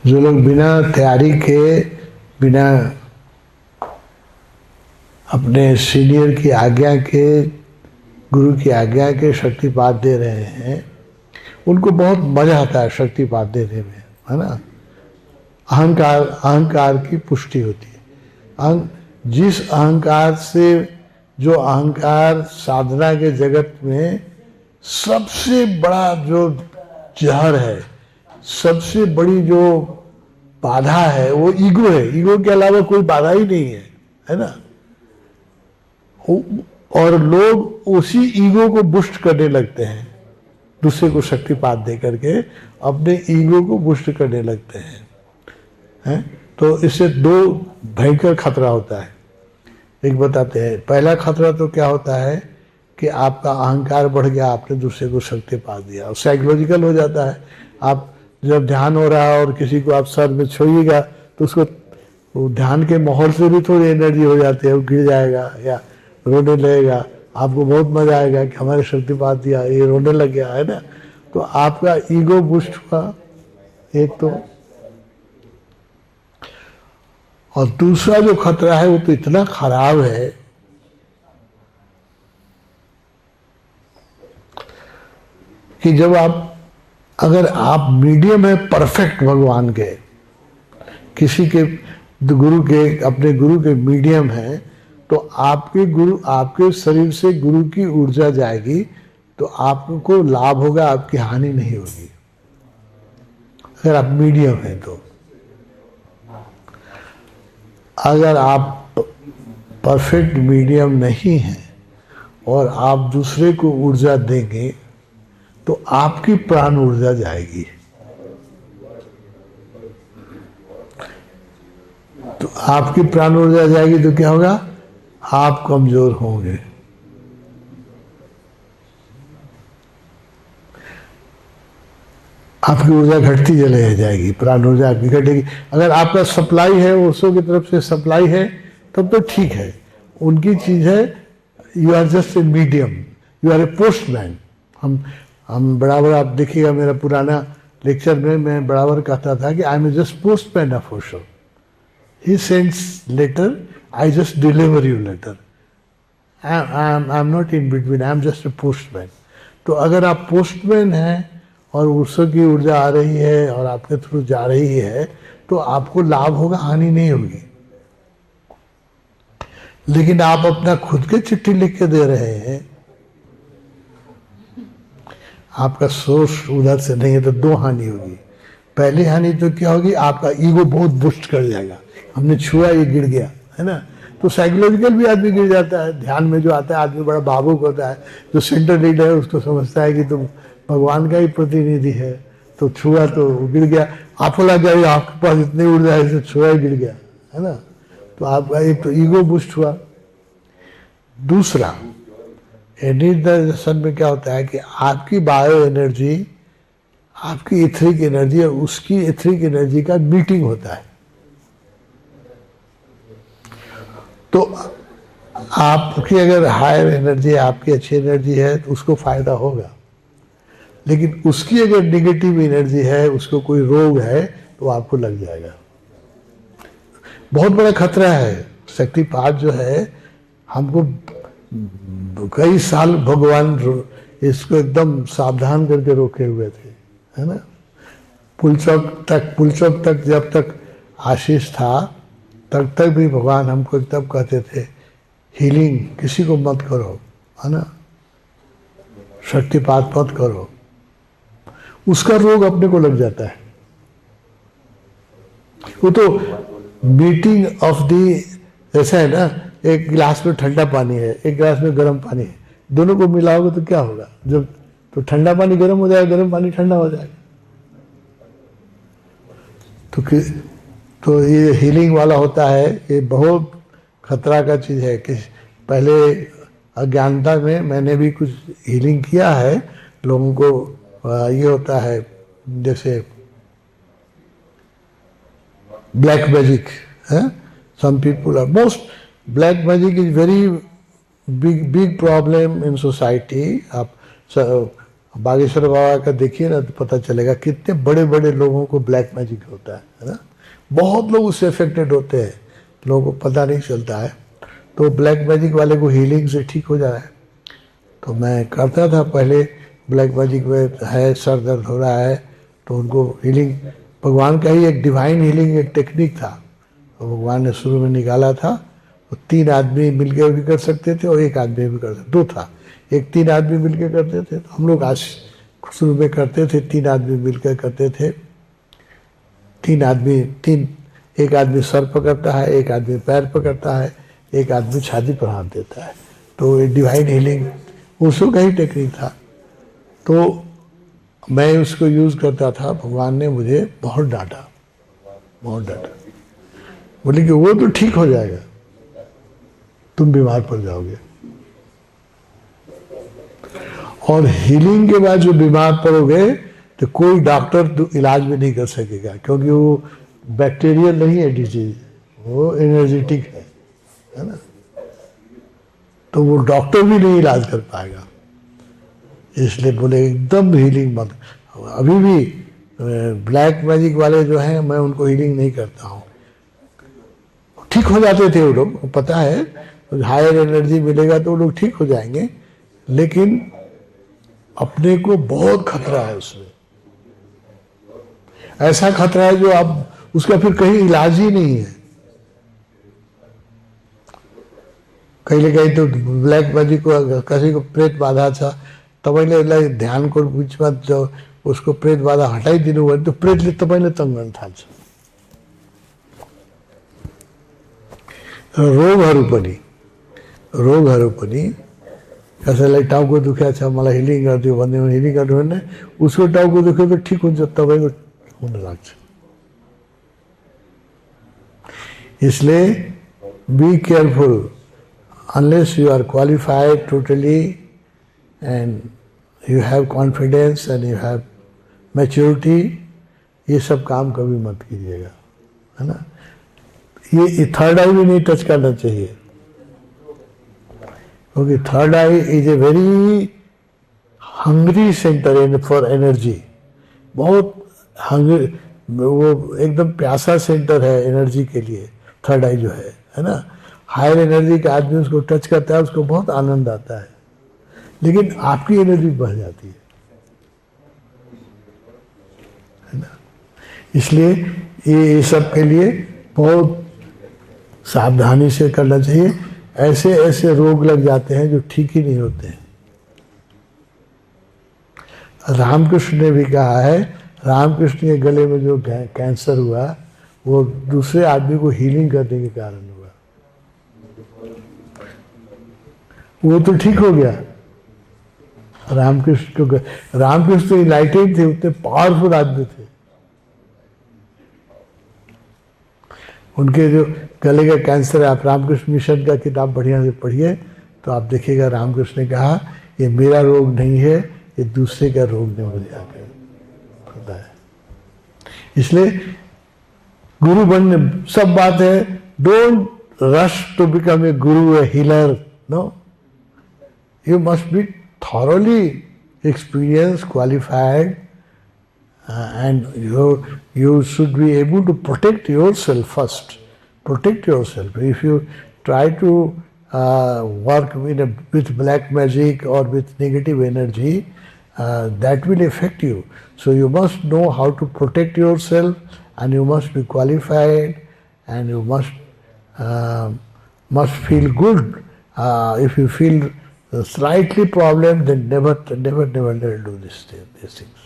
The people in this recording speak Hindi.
जो लोग बिना तैयारी के, बिना अपने सीनियर की आज्ञा के, गुरु की आज्ञा के शक्तिपात दे रहे हैं, उनको बहुत मजा आता है शक्तिपात देने में, है ना। अहंकार की पुष्टि होती है। जिस अहंकार से, जो अहंकार साधना के जगत में सबसे बड़ा जो जहर है, सबसे बड़ी जो बाधा है, वो ईगो है। ईगो के अलावा कोई बाधा ही नहीं है ना। और लोग उसी ईगो को बुस्ट करने लगते हैं, दूसरे को शक्तिपात दे करके अपने ईगो को बुस्ट करने लगते हैं। तो इससे दो भयंकर खतरा होता है। एक बताते हैं, पहला खतरा तो क्या होता है कि आपका अहंकार बढ़ गया, आपने दूसरे को शक्तिपात दिया, और साइकोलॉजिकल हो जाता है। आप जब ध्यान हो रहा है और किसी को आप सर में छुइएगा तो उसको ध्यान के माहौल से भी थोड़ी एनर्जी हो जाती है, वो गिर जाएगा या रोने लगेगा। आपको बहुत मजा आएगा कि हमारे शक्तिपात दिया, ये रोने लग गया, है ना। तो आपका ईगो बूस्ट हुआ एक तो, और दूसरा जो खतरा है वो तो इतना खराब है कि जब अगर आप मीडियम है परफेक्ट भगवान के, किसी के गुरु के, अपने गुरु के मीडियम है, तो आपके शरीर से गुरु की ऊर्जा जाएगी तो आपको लाभ होगा, आपकी हानि नहीं होगी, अगर आप मीडियम हैं तो। अगर आप परफेक्ट मीडियम नहीं हैं और आप दूसरे को ऊर्जा देंगे तो आपकी प्राण ऊर्जा जाएगी, तो आपकी प्राण ऊर्जा जाएगी तो क्या होगा, आप कमजोर होंगे। आपकी ऊर्जा घटती चले जाएगी, प्राण ऊर्जा आपकी घटेगी। अगर आपका सप्लाई है, उसों की तरफ से सप्लाई है, तब तो ठीक है, उनकी चीज है। You are just a medium, you are a postman. हम बराबर, आप देखिएगा मेरा पुराना लेक्चर में मैं बराबर कहता था कि I am just postman of Osho. He sends letter, I just deliver you letter. I am not in between, I am just a postman. तो अगर आप पोस्टमैन हैं और ओशो की ऊर्जा आ रही है और आपके थ्रू जा रही है, तो आपको लाभ होगा, हानि नहीं होगी। लेकिन आप अपना खुद के चिट्ठी लिख के दे रहे हैं, आपका सोर्स उधर से नहीं है, तो दो हानि होगी। पहली हानि तो क्या होगी, आपका ईगो बहुत बुस्ट कर जाएगा, हमने छुआ ये गिर गया, है ना। तो साइकोलॉजिकल भी आदमी गिर जाता है। ध्यान में जो आता है आदमी बड़ा भावुक होता है, जो सेंटर लीडर है उसको समझता है कि तुम भगवान का ही प्रतिनिधि है, तो छुआ तो गिर गया। आपको लग गया आपके पास इतनी ऊर्जा है, इसे छुआ गिर गया, है ना। तो आपका एक तो ईगो बुस्ट हुआ। दूसरा, दर्शन में क्या होता है कि आपकी बायो एनर्जी, आपकी इथरिक एनर्जी और उसकी इथरिक एनर्जी का मीटिंग होता है। तो आपकी अगर हायर एनर्जी, आपकी अच्छी एनर्जी है तो उसको फायदा होगा, लेकिन उसकी अगर निगेटिव एनर्जी है, उसको कोई रोग है, तो आपको लग जाएगा। बहुत बड़ा खतरा है। शक्तिपात जो है, हमको कई साल भगवान इसको एकदम सावधान करके रोके हुए थे, है ना। पुलचौक तक जब तक आशीष था, तब तक भी भगवान हमको एकदम कहते थे, हीलिंग किसी को मत करो, है ना, शक्तिपात मत करो। उसका रोग अपने को लग जाता है। वो तो मीटिंग ऑफ दी, ऐसा है ना, एक गिलास में ठंडा पानी है, एक गिलास में गर्म पानी है, दोनों को मिलाओगे तो क्या होगा, जब तो ठंडा पानी गर्म हो जाएगा, गर्म पानी ठंडा हो जाएगा। तो ये हीलिंग वाला होता है, ये बहुत खतरा का चीज है। कि पहले अज्ञानता में मैंने भी कुछ हीलिंग किया है लोगों को। ये होता है जैसे ब्लैक मैजिक है, some people are most, black magic is very big problem in society. आप बागेश्वर बाबा का देखिए ना तो पता चलेगा कितने बड़े बड़े लोगों को ब्लैक मैजिक होता है ना। बहुत लोग उससे अफेक्टेड होते हैं, लोगों को पता नहीं चलता है। तो ब्लैक मैजिक वाले को हीलिंग से ठीक हो जाए। तो मैं करता था पहले, ब्लैक मैजिक में है, सर दर्द हो रहा है तो उनको हीलिंग, भगवान का ही एक डिवाइन हीलिंग एक टेक्निक था, तो भगवान ने शुरू में निकाला था। तो 3 आदमी मिलकर भी कर सकते थे और 1 आदमी भी कर सकते, 2 था, 1-3 आदमी मिलकर करते थे। तो हम लोग आज शुरू में करते थे, 3 आदमी मिलकर करते थे। 3 आदमी, 1 आदमी सर पकड़ता है, 1 आदमी पैर पकड़ता है, 1 आदमी छाती पर हाथ देता है। तो ये डिवाइन हीलिंग उसका ही टेक्निक था। तो मैं उसको यूज़ करता था, भगवान ने मुझे बहुत डांटा, बहुत डांटा। बोले कि वो तो ठीक हो जाएगा, तुम बीमार पड़ जाओगे। और हीलिंग के बाद जो बीमार पड़ोगे तो कोई डॉक्टर इलाज भी नहीं कर सकेगा, क्योंकि वो बैक्टीरियल नहीं है डिजीज, वो एनर्जेटिक है ना। तो वो डॉक्टर भी नहीं इलाज कर पाएगा। इसलिए बोले एकदम हीलिंग मत। अभी भी ब्लैक मैजिक वाले जो हैं, मैं उनको हीलिंग नहीं करता हूँ। ठीक हो जाते थे वो लोग, पता है हायर एनर्जी मिलेगा तो वो लोग ठीक हो जाएंगे, लेकिन अपने को बहुत खतरा है उसमें। ऐसा खतरा है जो अब उसका फिर कहीं इलाज ही नहीं है। कहीं न कहीं तो ब्लैक मैजिक को किसी को प्रेत बाधा था, तपाईँले ध्यान को बीचमा जो उसको प्रेत बाधा हटाइदिनु भयो तो प्रेतले तपाईँले तंग गर्न थाल्छ। रोगहरू पनि कसैलाई टाउको दुख्या छ मलाई हिलिङ गरिदियो भन्ने हिलिङ गर्नु भने उसको टाउको दुख्यो तो ठीक हुन्छ, तपाईँको हुन लाग्छ। इसलिए be careful, unless you are qualified totally and you have confidence and you have maturity, ये सब काम कभी मत कीजिएगा, है ना। ये थर्ड आई भी नहीं टच करना चाहिए, क्योंकि third I is a very hungry centre for energy. बहुत हंग्री, वो एकदम प्यासा सेंटर है एनर्जी के लिए थर्ड आई जो है ना। हायर एनर्जी का आदमी उसको टच करता है, उसको बहुत आनंद आता है, लेकिन आपकी एनर्जी बढ़ जाती है ना। इसलिए ये सब के लिए बहुत सावधानी से करना चाहिए। ऐसे ऐसे रोग लग जाते हैं जो ठीक ही नहीं होते हैं। रामकृष्ण ने भी कहा है, रामकृष्ण के गले में जो कैंसर हुआ वो दूसरे आदमी को हीलिंग करने के कारण हुआ, वो तो ठीक हो गया। रामकृष्ण तो इनलाइटेड थे, उतने पावरफुल आदमी थे। उनके जो गले का कैंसर है, आप रामकृष्ण मिशन का किताब बढ़िया से पढ़िए तो आप देखिएगा रामकृष्ण ने कहा ये मेरा रोग नहीं है, ये दूसरे का रोग ने मुझे आकर पता है। इसलिए गुरु बनने सब बात है, don't rush to become a guru, a healer, no. You must be thoroughly experienced, qualified, and you should be able to protect yourself first. Protect yourself. If you try to work with black magic or with negative energy, that will affect you. So you must know how to protect yourself, and you must be qualified, and you must feel good. If you feel slightly problem, then never do these things.